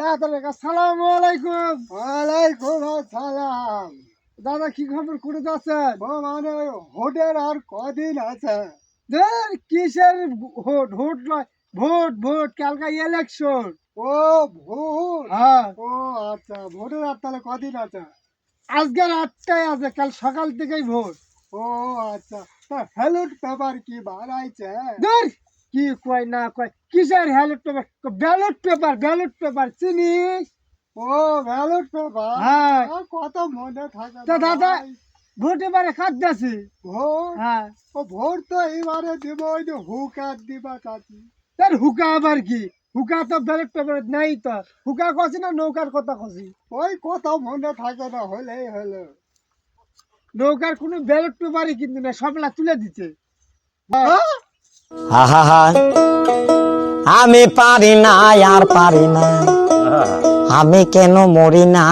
দাদা আসসালামু আলাইকুম। ওয়ালাইকুম আসসালাম। দাদা কি খবর, করে যাচ্ছেন? মানে ভোটের আর কদিন আছে। কিসের ভোট? ভোট নয়, ভোট ভোট কালকা ইলেকশন। ও ভোট, হ্যাঁ। ও আচ্ছা, ভোটের আর তাহলে কদিন আছে? আজকের 8টায় আছে, কাল সকাল থেকেই ভোট। ও আচ্ছা, তা হ্যালোট পেপার কি বানাইছে? কি কয় না কয়, কিসের হ্যালোট paper? Ballot paper, ballot paper চিনিস? ও ব্যালট পেপার, হ্যাঁ। কত মনে থাকে তো দাদা। ভোট এবারে কাট দিয়েছে। ভোট, হ্যাঁ। ও ভোট তো এবারে দিব, ওই যে হুকা দিবা কাটি। তার হুকা আবার কি? হুকা তো ব্যালট পেপার নাই তো। হুকা কছি না নৌকার কথা কছি? ওই কথা মনে থাকে না, হলেই হলো। নৌকার কোনো ব্যালট পেপারই কিন্তু না, সবলা তুলে দিচ্ছে। আহা, আমি পারি না, আর পারি না, আমি কেন মরি না।